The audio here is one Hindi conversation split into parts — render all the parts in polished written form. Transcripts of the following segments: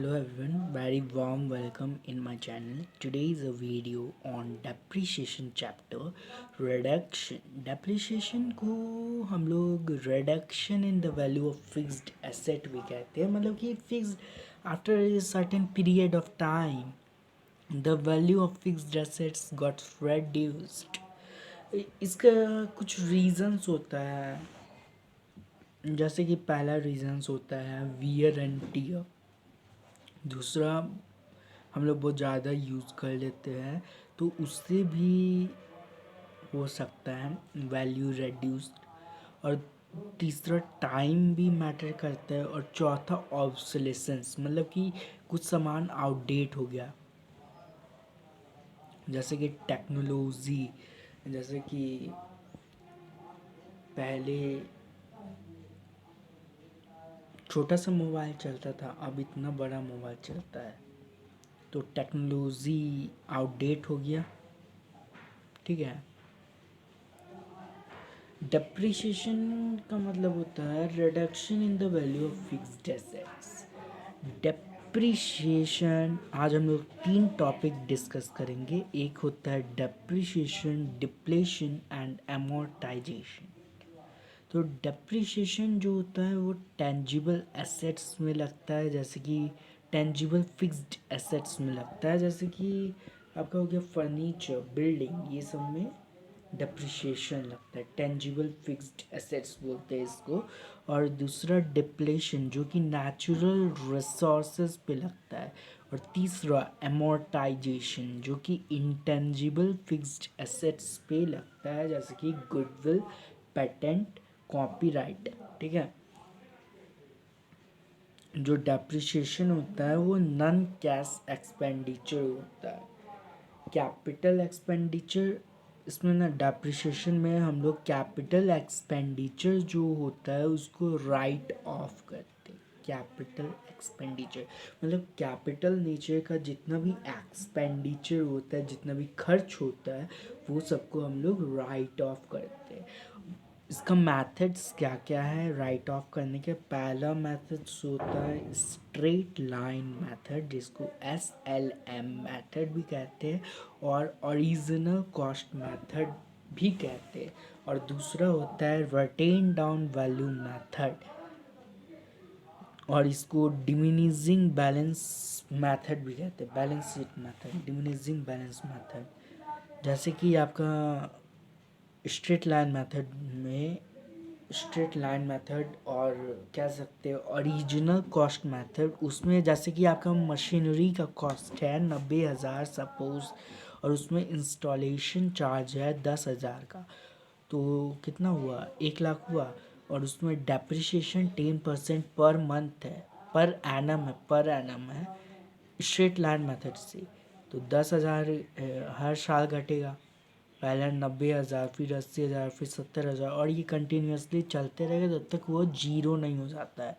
Hello everyone, very warm welcome in my channel. Today is a video on depreciation chapter reduction. Depreciation को हम लोग reduction in the value of fixed asset भी कहते हैं, मतलब कि fixed after a certain period of time the value of fixed assets got reduced. इसका कुछ reasons होता है, जैसे कि पहला reasons होता है wear and tear. दूसरा हम लोग बहुत ज़्यादा यूज़ कर लेते हैं तो उससे भी हो सकता है वैल्यू रेड्यूस्ड। और तीसरा टाइम भी मैटर करता है। और चौथा ऑब्सोलेसेंस, मतलब कि कुछ सामान आउटडेट हो गया, जैसे कि टेक्नोलॉजी, जैसे कि पहले छोटा सा मोबाइल चलता था, अब इतना बड़ा मोबाइल चलता है, तो टेक्नोलॉजी आउटडेट हो गया। ठीक है। डेप्रिसिएशन का मतलब होता है reduction in the value of fixed assets. Depreciation, आज हम लोग 3 टॉपिक डिस्कस करेंगे। एक होता है डेप्रिसिएशन, डिप्लेशन एंड एमोर्टाइजेशन। तो डेप्रिसिएशन जो होता है वो टेंजिबल एसेट्स में लगता है, जैसे कि टेंजिबल फिक्स्ड एसेट्स में लगता है, जैसे कि आपका हो गया फर्नीचर, बिल्डिंग, ये सब में डेप्रिसिएशन लगता है। टेंजिबल फिक्स्ड एसेट्स बोलते हैं इसको। और दूसरा डिप्लेशन, जो कि नेचुरल रिसोर्सेज पे लगता है। और तीसरा एमोर्टाइजेशन, जो कि इंटेंजिबल फिक्स्ड एसेट्स पे लगता है, जैसे कि गुडविल, पेटेंट, कॉपीराइट। ठीक है। जो डेप्रिसिएशन होता है वो नॉन कैश एक्सपेंडिचर होता है। कैपिटल एक्सपेंडिचर, इसमें ना डेप्रिसिएशन में हम लोग कैपिटल एक्सपेंडिचर जो होता है उसको राइट ऑफ करते हैं। कैपिटल एक्सपेंडिचर मतलब कैपिटल नेचर का जितना भी एक्सपेंडिचर होता है, जितना भी खर्च होता है, वो सबको हम लोग राइट ऑफ करते हैं। इसका मेथड्स क्या क्या है राइट ऑफ करने के? पहला मेथड्स होता है स्ट्रेट लाइन मेथड, जिसको SLM मेथड भी कहते हैं और ओरिजिनल कॉस्ट मेथड भी कहते हैं। और दूसरा होता है रिटेन डाउन वैल्यू मेथड, और इसको डिमिनिशिंग बैलेंस मेथड भी कहते हैं। Balance sheet method, diminishing balance method. जैसे कि आपका स्ट्रेट लाइन मेथड में, स्ट्रेट लाइन मेथड और कह सकते हैं ओरिजिनल कॉस्ट मेथड, उसमें जैसे कि आपका मशीनरी का कॉस्ट है 90,000 सपोज, और उसमें इंस्टॉलेशन चार्ज है 10,000 का, तो कितना हुआ? 1 लाख हुआ। और उसमें डेप्रिसिएशन 10% पर मंथ है, पर एनम है, पर एनम है स्ट्रेट लाइन मेथड से। तो 10,000 हर साल घटेगा। पहले 90,000, फिर 80,000, फिर 70,000, और ये कंटिन्यूसली चलते रहेगा जब तक वो जीरो नहीं हो जाता है।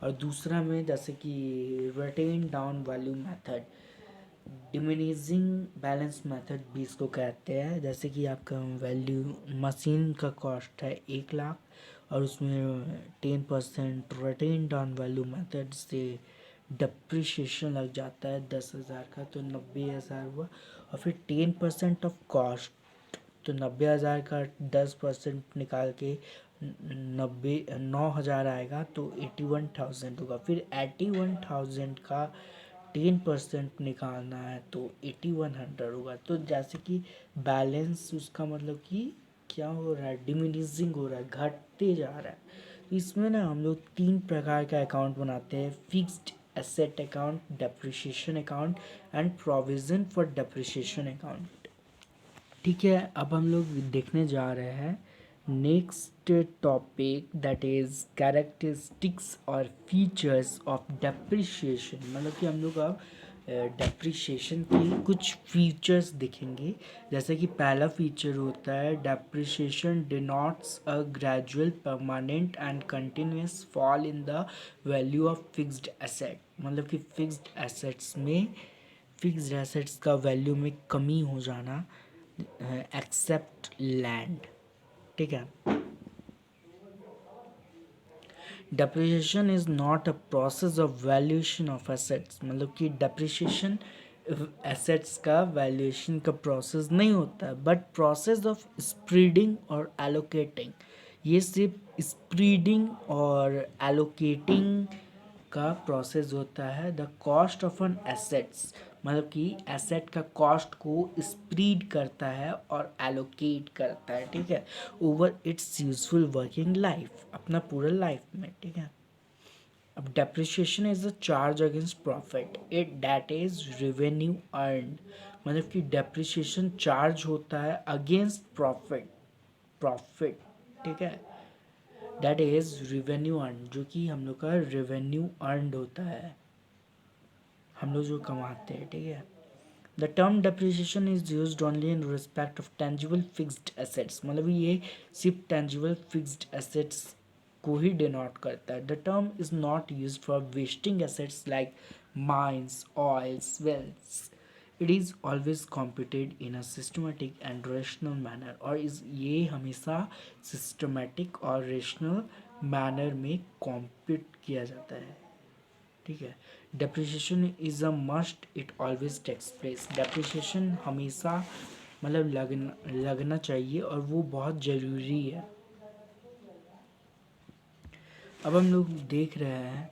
और दूसरा में जैसे कि written down value method, diminishing balance method भी इसको कहते हैं। जैसे कि आपका वैल्यू, मशीन का कॉस्ट है 1 लाख और उसमें 10% रिटेन डाउन वैल्यू मेथड से डिप्रिसिएशन लग जाता है 10,000 का, तो 90,000 हुआ। और फिर 10% ऑफ कॉस्ट, तो 90,000 का 10% निकाल के 9,000 आएगा, तो 81,000 होगा। फिर 81,000 का 10% निकालना है तो 8100 होगा। तो जैसे कि बैलेंस उसका मतलब कि क्या हो रहा है? डिमिनिशिंग हो रहा है, घटते जा रहा है। तो इसमें ना हम लोग 3 प्रकार का अकाउंट बनाते हैं: fixed asset account, depreciation account and provision for depreciation account. ठीक है। अब हम लोग देखने जा रहे हैं next topic, that is characteristics और फीचर्स ऑफ डेप्रिसिएशन। मतलब कि हम लोग अब डेप्रिसिएशन के कुछ फीचर्स देखेंगे। जैसे कि पहला फीचर होता है depreciation denotes a gradual, permanent and continuous fall in the value of fixed asset. मतलब कि फिक्स्ड एसेट्स में, फिक्स्ड एसेट्स का वैल्यू में कमी हो जाना, एक्सेप्ट लैंड। ठीक है। Depreciation is not a process of valuation of assets, मतलब कि डेप्रिसिएशन एसेट्स का वैल्यूएशन का प्रोसेस नहीं होता है, बट प्रोसेस ऑफ स्प्रेडिंग और एलोकेटिंग। ये सिर्फ स्प्रेडिंग और एलोकेटिंग का प्रोसेस होता है। The cost of an assets, मतलब कि एसेट का कॉस्ट को स्प्रेड करता है और एलोकेट करता है, ठीक है, over it's useful working life, अपना पूरा लाइफ में, ठीक है। अब depreciation is a charge against profit it that is revenue earn, मतलब कि डेप्रिसिएशन चार्ज होता है अगेंस्ट प्रॉफिट, प्रॉफिट, ठीक है, दैट इज रेवेन्यू अर्न, जो कि हम लोग का रेवेन्यू अर्न होता है, हम लोग जो कमाते हैं, ठीक है। The term depreciation is used only in respect of tangible fixed assets, मतलब ये सिर्फ टेंजिबल फिक्स्ड एसेट्स को ही डिनोट करता है। The term is not used for wasting assets like mines, oils, wells. It is always computed in a systematic and rational manner, और इस ये हमेशा सिस्टमेटिक और रेशनल मैनर में कॉम्प्यूट किया जाता है, ठीक है। Depreciation is a must, it always takes place, depreciation हमेशा मतलब लगना चाहिए और वो बहुत ज़रूरी है। अब हम लोग देख रहे हैं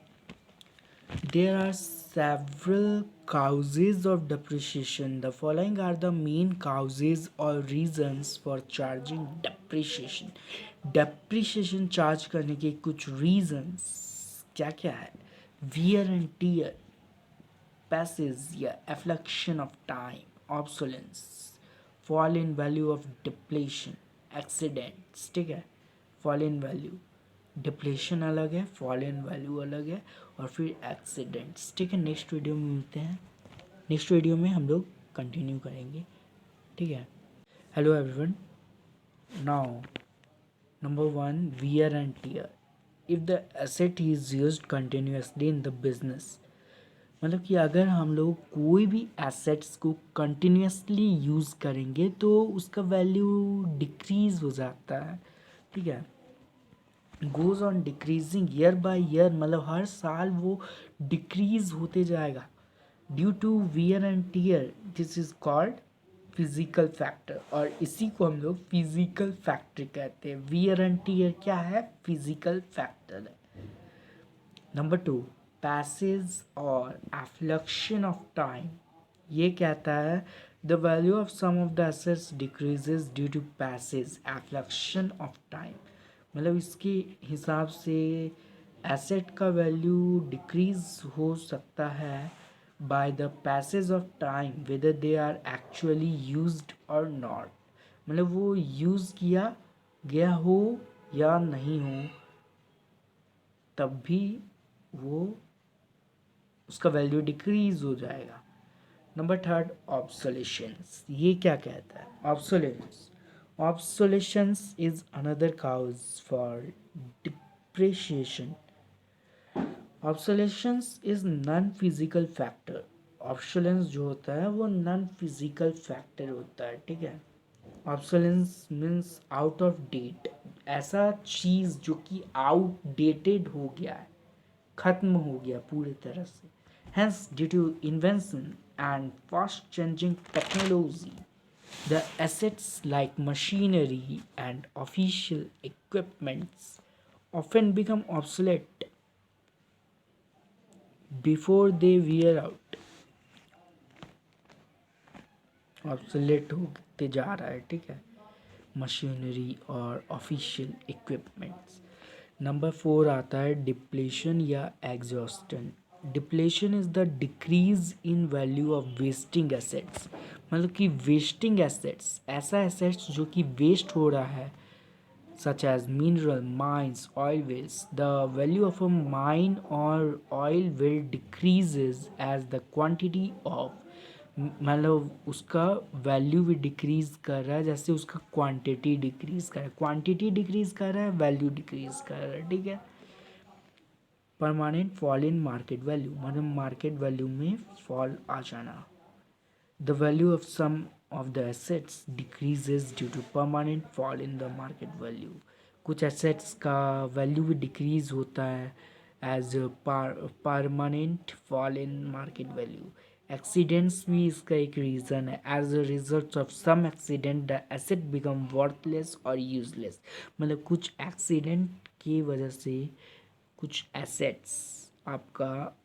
there are several causes of depreciation. The following are the main causes or reasons for charging depreciation. Depreciation charge करने के कुछ reasons क्या क्या है? Wear and tear, passage या affliction of time, obsolescence, fall in value of depletion, accidents, ठीक है, fall in value, डिप्लेशन अलग है, फॉल इन वैल्यू अलग है, और फिर एक्सीडेंट्स, ठीक है। नेक्स्ट वीडियो में मिलते हैं, नेक्स्ट वीडियो में हम लोग कंटिन्यू करेंगे, ठीक है। Hello everyone, now number 1, wear and tear. If the asset is used continuously in the business, मतलब कि अगर हम लोग कोई भी एसेट्स को कंटिन्यूसली यूज़ करेंगे तो उसका वैल्यू डिक्रीज हो जाता है, ठीक है, goes on decreasing year by year, मतलब हर साल वो डिक्रीज होते जाएगा due to wear and tear, this is called physical factor, और इसी को हम लोग फिजिकल फैक्टर कहते हैं। वियर एंड टीयर क्या है? फिजिकल फैक्टर है। नंबर 2, पैसेज और एफ्लक्शन ऑफ टाइम, ये कहता है the value of some of the assets decreases due to passage effluxion of time, मतलब इसके हिसाब से एसेट का वैल्यू डिक्रीज हो सकता है by the passage of time whether they are actually used और नॉट, मतलब वो यूज़ किया गया हो या नहीं हो, तब भी वो उसका वैल्यू डिक्रीज हो जाएगा। नंबर 3, ऑब्सोलेशंस, ये क्या कहता है? Obsolescence is another cause for depreciation. Obsolescence is non physical factor, obsolescence जो होता है वो नॉन फिजिकल फैक्टर होता है, ठीक है। Obsolescence means out of date, ऐसा चीज़ जो कि आउटडेटेड हो गया है, खत्म हो गया पूरी तरह से। Hence, due to invention and fast changing technology, the assets like machinery and official equipments often become obsolete before they wear out. Obsolete होते जा रहा है, ठीक है, मशीनरी और ऑफिशियल इक्विपमेंट्स। नंबर 4 आता है डिप्लेशन या exhaustion. Depletion is the decrease in value of wasting assets, मतलब कि वेस्टिंग एसेट्स, ऐसा एसेट्स जो कि वेस्ट हो रहा है, such as mineral mines, oil wells. The value of a mine or oil well decreases as the quantity of, मतलब उसका वैल्यू भी डिक्रीज कर रहा है जैसे उसका क्वांटिटी डिक्रीज कर रहा है, क्वांटिटी डिक्रीज कर रहा है, वैल्यू डिक्रीज कर रहा है, ठीक है। Permanent fall in market value, मतलब मार्केट वैल्यू में फॉल आ जाना। The value of some of the assets decreases due to permanent fall in the market value. कुछ एसेट्स का वैल्यू भी डिक्रीज होता है as permanent fall in market value. Accidents भी इसका एक रीज़न है। As a result of some accident the asset become worthless और यूजलेस। मतलब कुछ एक्सीडेंट की वजह से कुछ एसेट्स आपका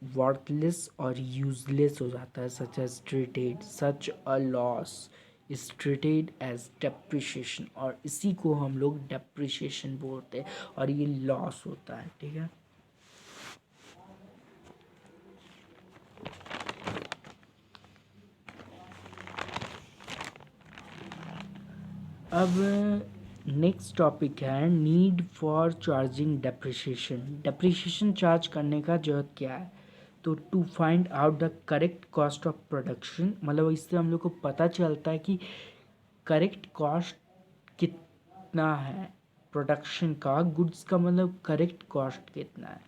वर्थलेस और यूजलेस हो जाता है। Such a loss is treated as depreciation, और इसी को हम लोग डेप्रिशिएशन बोलते हैं, और ये लॉस होता है। ठीक है, अब नेक्स्ट टॉपिक है need for charging depreciation. Depreciation charge करने का जरूरत क्या है? तो to find out the correct cost of production, मतलब इससे हम लोग को पता चलता है कि करेक्ट कॉस्ट कितना है प्रोडक्शन का, गुड्स का मतलब करेक्ट कॉस्ट कितना है।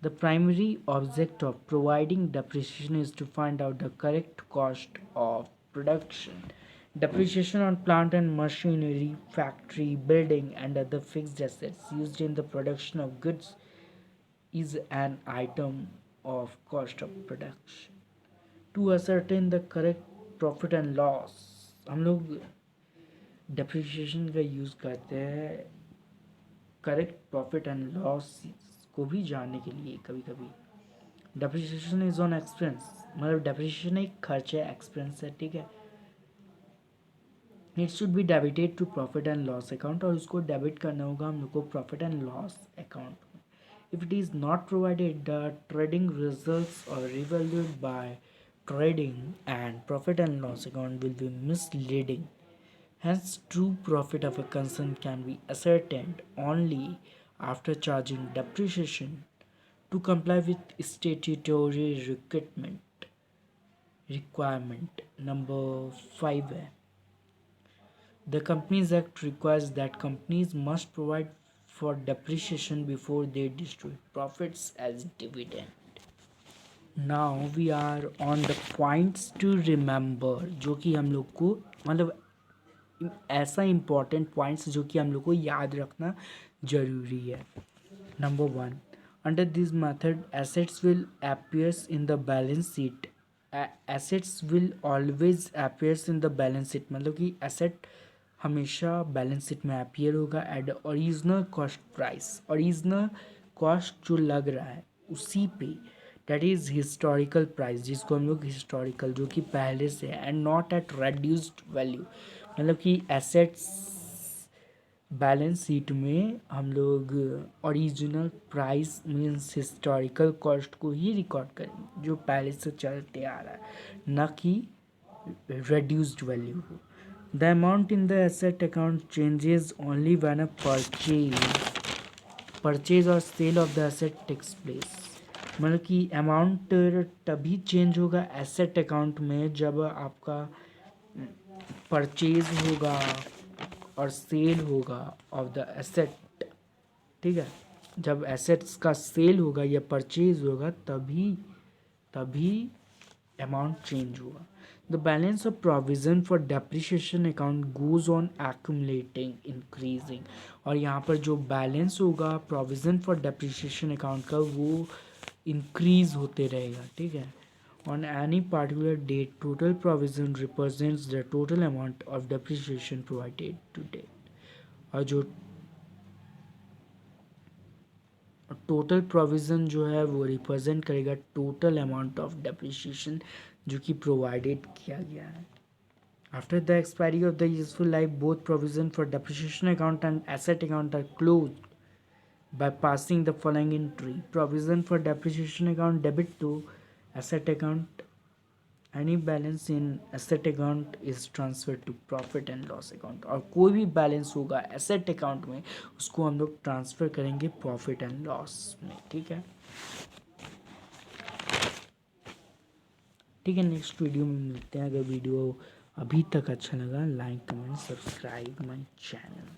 The primary object of providing depreciation is to find out the correct cost of production. Depreciation on plant and machinery, factory, building, and other fixed assets used in the production of goods is an item of cost of production. To ascertain the correct profit and loss, हम लोग डेप्रिसिएशन का यूज़ करते हैं करेक्ट प्रॉफिट एंड लॉस को भी जानने के लिए। कभी कभी डेप्रिसिएशन इज ऑन एक्सपेंस, मतलब डेप्रिसिएशन एक खर्च है, एक्सपेंस है। ठीक है, it should be debited to profit and loss account, और उसको डेबिट करना होगा हम लोग को प्रॉफिट एंड लॉस अकाउंट में। If it is not provided the trading results और revalued by trading and profit and loss account will be misleading. Hence, true profit of a concern can be ascertained only after charging depreciation to comply with statutory requirement number 5 है। The Companies Act requires that companies must provide for depreciation before they distribute profits as dividend. Now we are on the points to remember, जो कि हम लोग को मतलब ऐसा इम्पोर्टेंट पॉइंट्स जो कि हम लोग को याद रखना जरूरी है। Number 1, under this method assets will appears in the balance sheet. Assets will always appears in the balance sheet, मतलब कि एसेट हमेशा बैलेंस शीट में अपीयर होगा at original cost price. Original cost जो लग रहा है उसी पे, दैट इज़ हिस्टोरिकल प्राइस, जिसको हम लोग हिस्टोरिकल जो कि पहले से है, and not at reduced value. मतलब कि एसेट्स बैलेंस शीट में हम लोग original price means historical cost को ही रिकॉर्ड करेंगे जो पहले से चलते आ रहा है, न कि reduced value. The amount in the asset account changes only when a purchase or sale of the asset takes place. मतलब कि अमाउंट तभी चेंज होगा एसेट अकाउंट में जब आपका परचेज होगा और सेल होगा ऑफ द एसेट। ठीक है, जब एसेट्स का सेल होगा या परचेज होगा तभी अमाउंट चेंज होगा। The balance of provision for depreciation account goes on accumulating, increasing, और यहाँ पर जो बैलेंस होगा प्रोविज़न फॉर डेप्रिसिएशन अकाउंट का वो इंक्रीज होते रहेगा। ठीक है, on any particular date total provision represents the total amount of depreciation provided to date, और जो टोटल प्रोविज़न जो है वो रिप्रेजेंट करेगा टोटल अमाउंट ऑफ डेप्रिसिएशन जो कि प्रोवाइडेड किया गया है। After the expiry of the useful life, both provision for depreciation account and asset account are closed by passing the following entry. Provision for depreciation account debit to asset account. Any balance in asset account is transferred to profit and loss account. और कोई भी बैलेंस होगा asset account में उसको हम लोग ट्रांसफ़र करेंगे profit and loss में। ठीक है, ठीक है, नेक्स्ट वीडियो में मिलते हैं। अगर वीडियो अभी तक अच्छा लगा, like comment subscribe my channel.